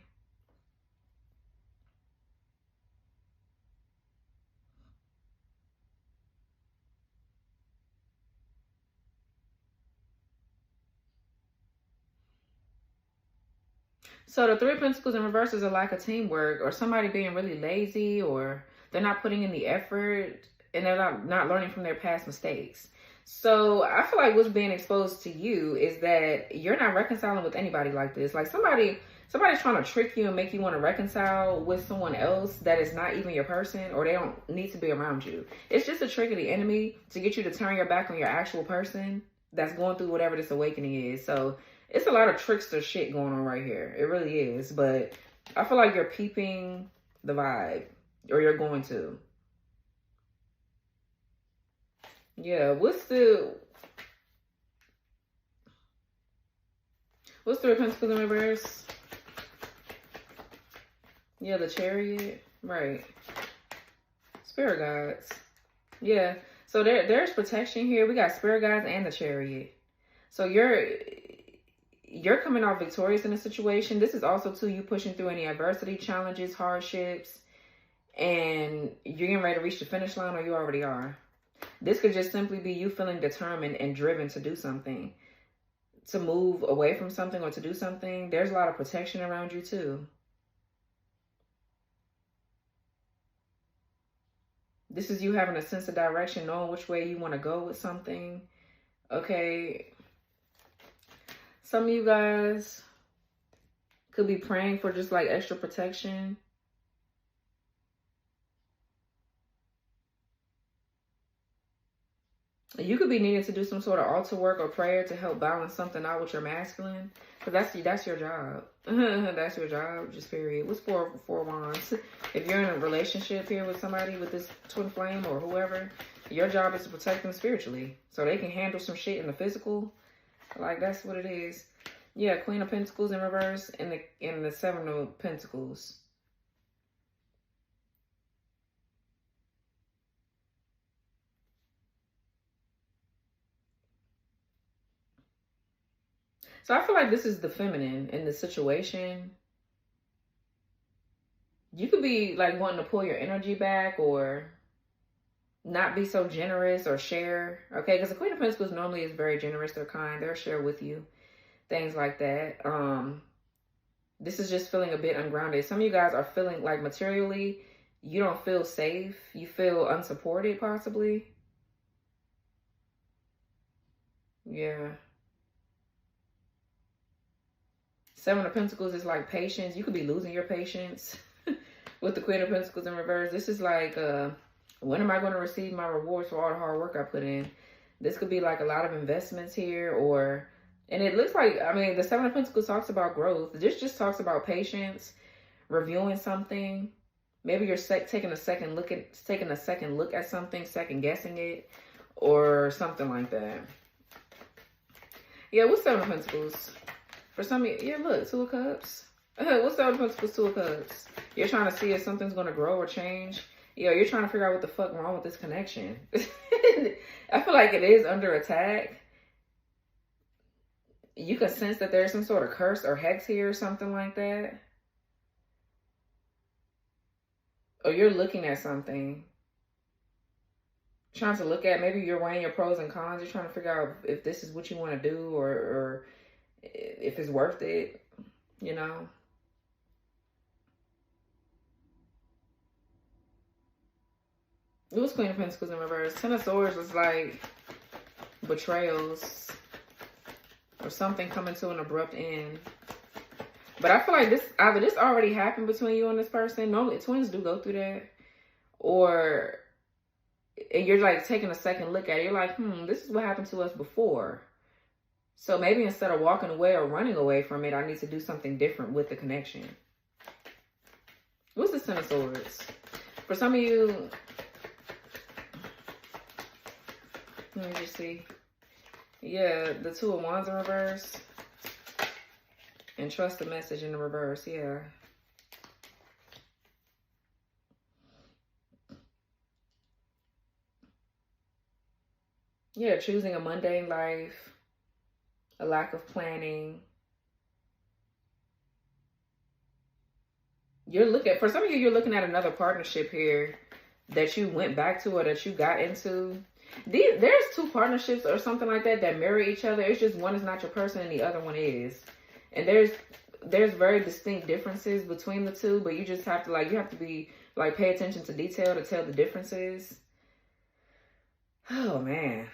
So the Three of Pentacles in reverse is a lack of teamwork, or somebody being really lazy, or they're not putting in the effort, and they're not learning from their past mistakes. So I feel like what's being exposed to you is that you're not reconciling with anybody like this. Like somebody's trying to trick you and make you want to reconcile with someone else that is not even your person, or they don't need to be around you. It's just a trick of the enemy to get you to turn your back on your actual person that's going through whatever this awakening is. So it's a lot of trickster shit going on right here. It really is. But I feel like you're peeping the vibe, or you're going to. Yeah, what's Three of Pentacles in reverse? Yeah, the Chariot. Right. Spirit guides. Yeah. So there's protection here. We got spirit guides and the Chariot. So you're coming off victorious in a situation. This is also too you pushing through any adversity, challenges, hardships, and you're getting ready to reach the finish line, or you already are. This could just simply be you feeling determined and driven to do something, to move away from something or to do something. There's a lot of protection around you too. This is you having a sense of direction, knowing which way you want to go with something. Okay. Some of you guys could be praying for just like extra protection. You could be needing to do some sort of altar work or prayer to help balance something out with your masculine. Because that's your job. That's your job, just period. What's four wands? If you're in a relationship here with somebody with this twin flame or whoever, your job is to protect them spiritually. So they can handle some shit in the physical. Like, that's what it is. Yeah, Queen of Pentacles in reverse and the Seven of Pentacles. So I feel like this is the feminine in the situation. You could be like wanting to pull your energy back or not be so generous or share. Okay, because the Queen of Pentacles normally is very generous. They're kind. They'll share with you. Things like that. This is just feeling a bit ungrounded. Some of you guys are feeling like materially, you don't feel safe. You feel unsupported possibly. Yeah. Seven of Pentacles is like patience. You could be losing your patience with the Queen of Pentacles in reverse. This is like, when am I going to receive my rewards for all the hard work I put in? This could be like a lot of investments here, or, and it looks like, I mean, the Seven of Pentacles talks about growth. This just talks about patience, reviewing something. Maybe you're taking a second look at something, second guessing it, or something like that. Yeah, what's Seven of Pentacles? For some of you, yeah, look, Two of Cups. What's Seven of Pentacles, Two of Cups? You're trying to see if something's going to grow or change. Yeah, you're trying to figure out what the fuck wrong with this connection. I feel like it is under attack. You can sense that there's some sort of curse or hex here or something like that. Or you're looking at something. Trying to look at, maybe you're weighing your pros and cons. You're trying to figure out if this is what you want to do, or if it's worth it, you know. It was Queen of Pentacles in reverse. Ten of Swords was like betrayals or something coming to an abrupt end. But I feel like either this already happened between you and this person. Normally, twins do go through that. Or, and you're like taking a second look at it. You're like, this is what happened to us before. So maybe instead of walking away or running away from it, I need to do something different with the connection. What's the Ten of Swords? For some of you, let me just see. Yeah, the Two of Wands in reverse. And trust the message in the reverse, yeah. Yeah, choosing a mundane life. A lack of planning. For some of you, you're looking at another partnership here that you went back to or that you got into. There's two partnerships or something like that mirror each other. It's just one is not your person and the other one is. And there's very distinct differences between the two, but you just have to pay attention to detail to tell the differences. Oh man.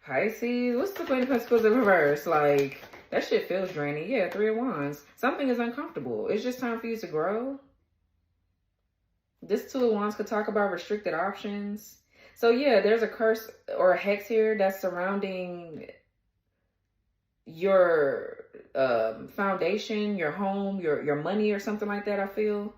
Pisces, what's the Queen of Pentacles in reverse? Like, that shit feels draining. Yeah, Three of Wands. Something is uncomfortable. It's just time for you to grow. This Two of Wands could talk about restricted options. So yeah, there's a curse or a hex here that's surrounding your foundation, your home, your money or something like that, I feel.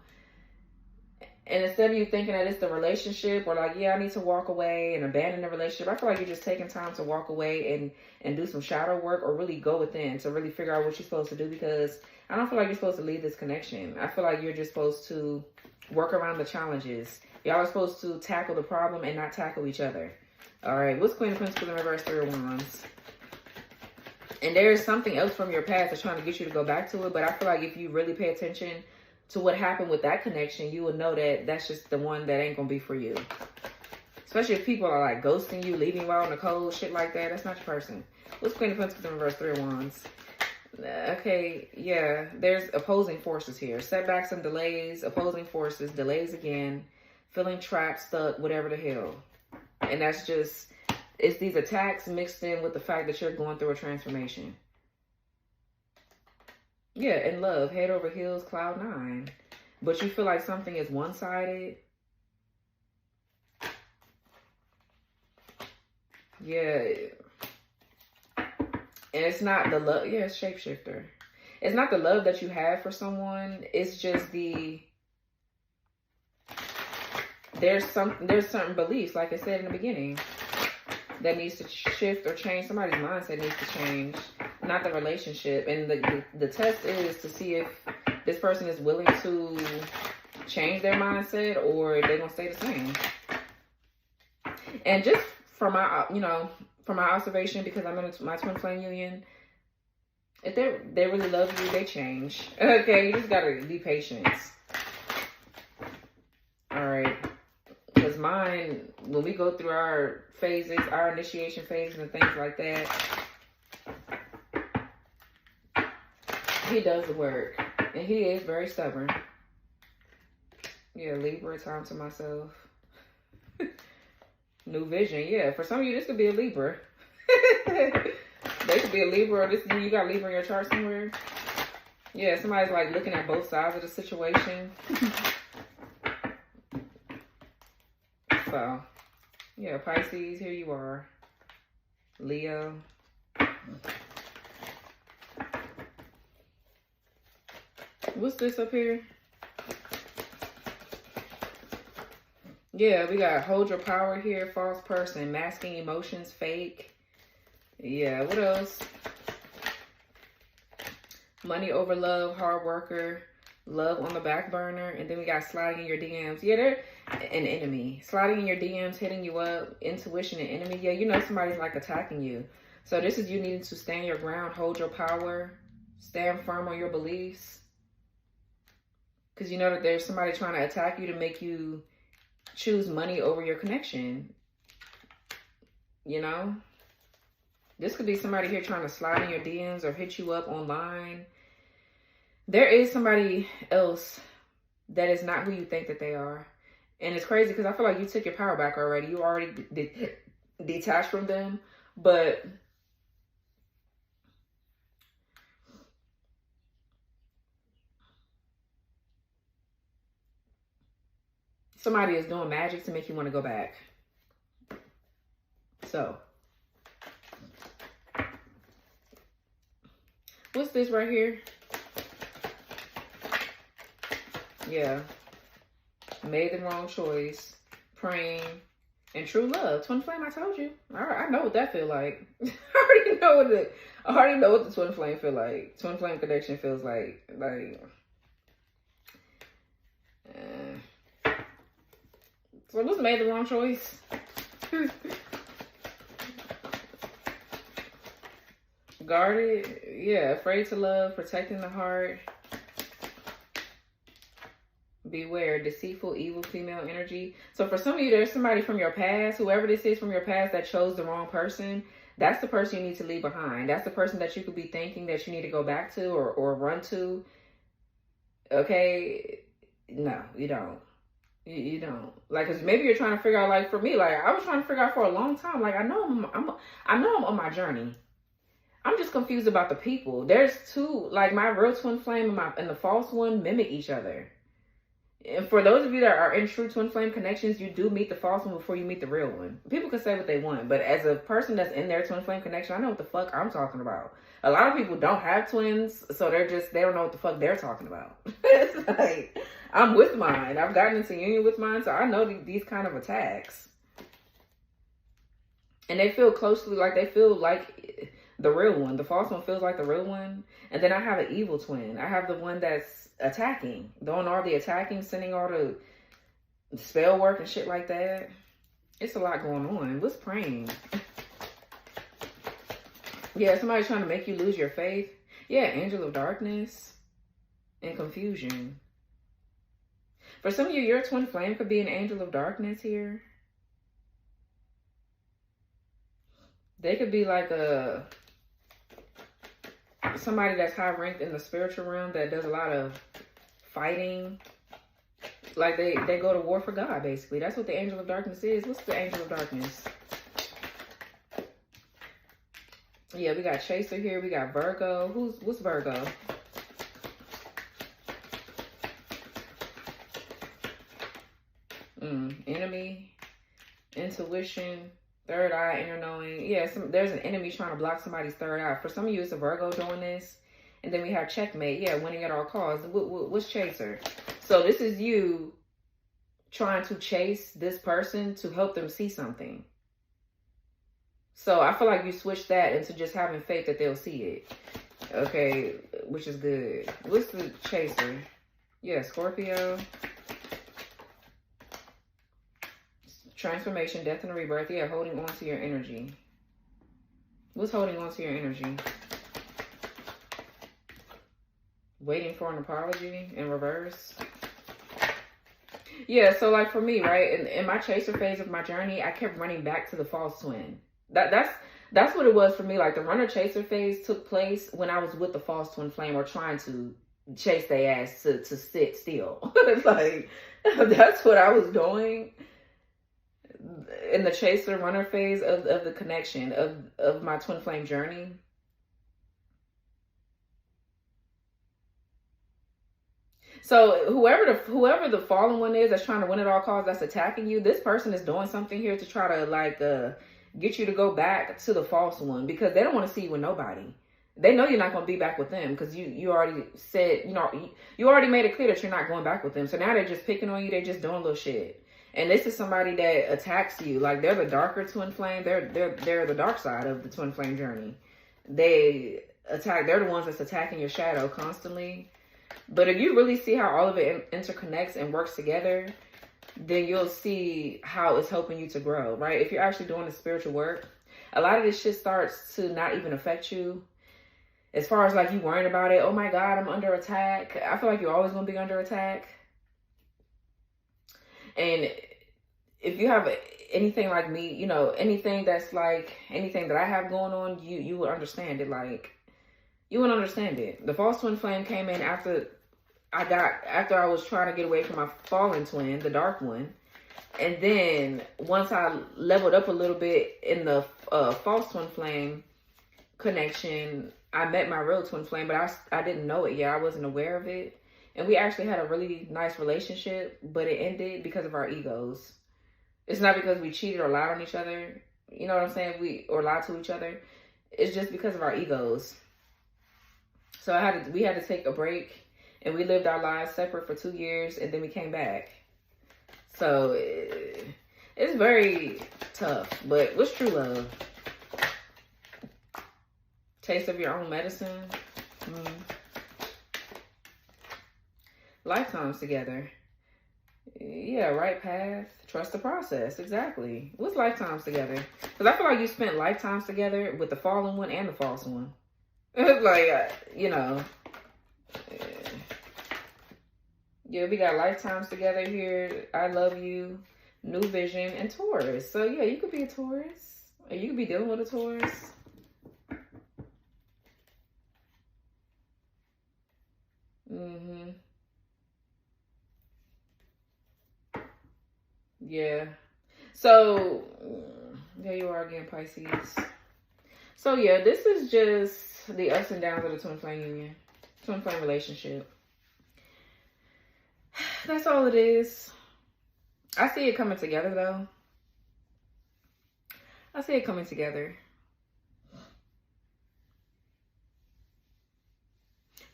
And instead of you thinking that it's the relationship or like, yeah, I need to walk away and abandon the relationship, I feel like you're just taking time to walk away and do some shadow work or really go within to really figure out what you're supposed to do, because I don't feel like you're supposed to leave this connection. I feel like you're just supposed to work around the challenges. Y'all are supposed to tackle the problem and not tackle each other. All right, what's Queen of Pentacles in reverse, Three of Wands? And there is something else from your past that's trying to get you to go back to it. But I feel like if you really pay attention to what happened with that connection, you will know that that's just the one that ain't going to be for you. Especially if people are like ghosting you, leaving you out in the cold, shit like that. That's not your person. What's Queen of Pentacles in reverse, Three of Wands? Okay, yeah, there's opposing forces here. Setbacks and delays, opposing forces, delays again, feeling trapped, stuck, whatever the hell. And that's just, it's these attacks mixed in with the fact that you're going through a transformation. Yeah, and love, head over heels, cloud nine. But you feel like something is one-sided. Yeah. And it's not the love. Yeah, it's shapeshifter. It's not the love that you have for someone. It's just there's certain beliefs, like I said in the beginning, that needs to shift or change. Somebody's mindset needs to change, not the relationship. And the test is to see if this person is willing to change their mindset or if they're gonna stay the same. And just from my, from my observation, because I'm in my twin flame union, if they really love you, they change. Okay, you just gotta be patient. All right. Because mine, when we go through our phases, our initiation phases and things like that, he does the work. And he is very stubborn. Yeah, Libra, time to myself. New vision. Yeah, for some of you, this could be a Libra. They could be a Libra, or you got Libra in your chart somewhere. Yeah, somebody's like looking at both sides of the situation. So, yeah, Pisces, here you are. Leo. What's this up here? Yeah, we got hold your power here, false person, masking emotions, fake. Yeah, what else? Money over love, hard worker, love on the back burner. And then we got sliding in your DMs. Yeah, they're an enemy. Sliding in your DMs, hitting you up, intuition and enemy. Yeah, you know somebody's like attacking you. So this is you needing to stand your ground, hold your power, stand firm on your beliefs. Because you know that there's somebody trying to attack you to make you choose money over your connection. You know? This could be somebody here trying to slide in your DMs or hit you up online. There is somebody else that is not who you think that they are. And it's crazy because I feel like you took your power back already. You already detached from them. But somebody is doing magic to make you want to go back. So, what's this right here? Yeah. Made the wrong choice. Praying. And true love. Twin flame, I told you. I know what that feel like. I already know what the twin flame feel like. Twin flame connection feels like so what's made the wrong choice? Guarded. Yeah. Afraid to love. Protecting the heart. Beware, deceitful, evil female energy. So for some of you, there's somebody from your past, whoever this is from your past that chose the wrong person. That's the person you need to leave behind. That's the person that you could be thinking that you need to go back to or run to. Okay? No, you don't. You don't. Like, cause maybe you're trying to figure out, like for me, like I was trying to figure out for a long time. Like I know I'm on my journey. I'm just confused about the people. There's two, like my real twin flame and the false one mimic each other. And for those of you that are in true twin flame connections, you do meet the false one before you meet the real one. People can say what they want, but as a person that's in their twin flame connection, I know what the fuck I'm talking about. A lot of people don't have twins, so they don't know what the fuck they're talking about. It's like, I'm with mine. I've gotten into union with mine, so I know these kind of attacks. And they feel like the real one. The false one feels like the real one. And then I have an evil twin. I have the one that's attacking, doing all the attacking, sending all the spell work and shit like that. It's a lot going on. What's praying? Yeah, somebody's trying to make you lose your faith. Yeah, angel of darkness and confusion. For some of you, your twin flame could be an angel of darkness here. They could be like somebody that's high ranked in the spiritual realm that does a lot of fighting. Like they go to war for God, basically. That's what the angel of darkness is. What's the angel of darkness? Yeah, we got Chaser here. We got Virgo. What's Virgo? Enemy, intuition, third eye, inner knowing. Yeah, there's an enemy trying to block somebody's third eye. For some of you, it's a Virgo doing this. And then we have checkmate. Yeah, winning at all costs. What's Chaser? So this is you trying to chase this person to help them see something. So I feel like you switch that into just having faith that they'll see it. Okay, which is good. What's the Chaser? Yeah, Scorpio. Transformation, death, and a rebirth. Yeah, holding on to your energy. What's holding on to your energy? Waiting for an apology in reverse. Yeah, so like for me, right, in my chaser phase of my journey, I kept running back to the false twin. That's what it was for me. Like the runner chaser phase took place when I was with the false twin flame or trying to chase their ass to sit still. Like that's what I was doing in the chaser runner phase of the connection of my twin flame journey. So whoever the fallen one is that's trying to win at all costs, that's attacking you, this person is doing something here to try to like get you to go back to the false one, because they don't want to see you with nobody. They know you're not going to be back with them, because you already said, you already made it clear that you're not going back with them. So now they're just picking on you. They're just doing little shit. And this is somebody that attacks you. Like, they're the darker twin flame. They're the dark side of the twin flame journey. They're the ones that's attacking your shadow constantly. But if you really see how all of it interconnects and works together, then you'll see how it's helping you to grow, right? If you're actually doing the spiritual work, a lot of this shit starts to not even affect you. As far as like you worrying about it, oh my God, I'm under attack. I feel like you're always going to be under attack. And if you have anything like me, anything that's like anything that I have going on, you will understand it. Like, you will understand it. The false twin flame came in after I was trying to get away from my fallen twin, the dark one. And then once I leveled up a little bit in the false twin flame connection, I met my real twin flame, but I didn't know it yet. I wasn't aware of it. And we actually had a really nice relationship, but it ended because of our egos. It's not because we cheated or lied on each other. You know what I'm saying? Or lied to each other. It's just because of our egos. So we had to take a break, and we lived our lives separate for 2 years, and then we came back. So it's very tough, but what's true love? Taste of your own medicine. Lifetimes together. Yeah, right path. Trust the process. Exactly. What's lifetimes together? Because I feel like you spent lifetimes together with the fallen one and the false one. Like, yeah, we got lifetimes together here. I love you. New vision and Taurus. So yeah, you could be a Taurus, or you could be dealing with a Taurus. Yeah. So there you are again, Pisces. So yeah, this is just the ups and downs of the twin flame union, twin flame relationship. That's all it is. I see it coming together though. I see it coming together.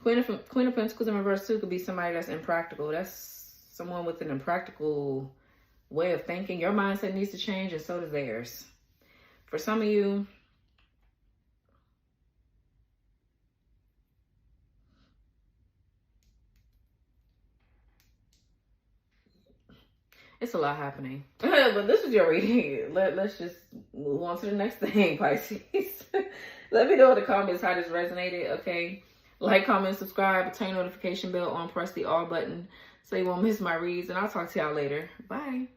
Queen of Pentacles in reverse too could be somebody that's impractical. That's someone with an impractical way of thinking. Your mindset needs to change, and so does theirs. For some of you, it's a lot happening. But this is your reading. Let's just move on to the next thing, Pisces. Let me know in the comments how this resonated, okay? Like, comment, subscribe, turn notification bell on, press the all button so you won't miss my reads, and I'll talk to y'all later. Bye.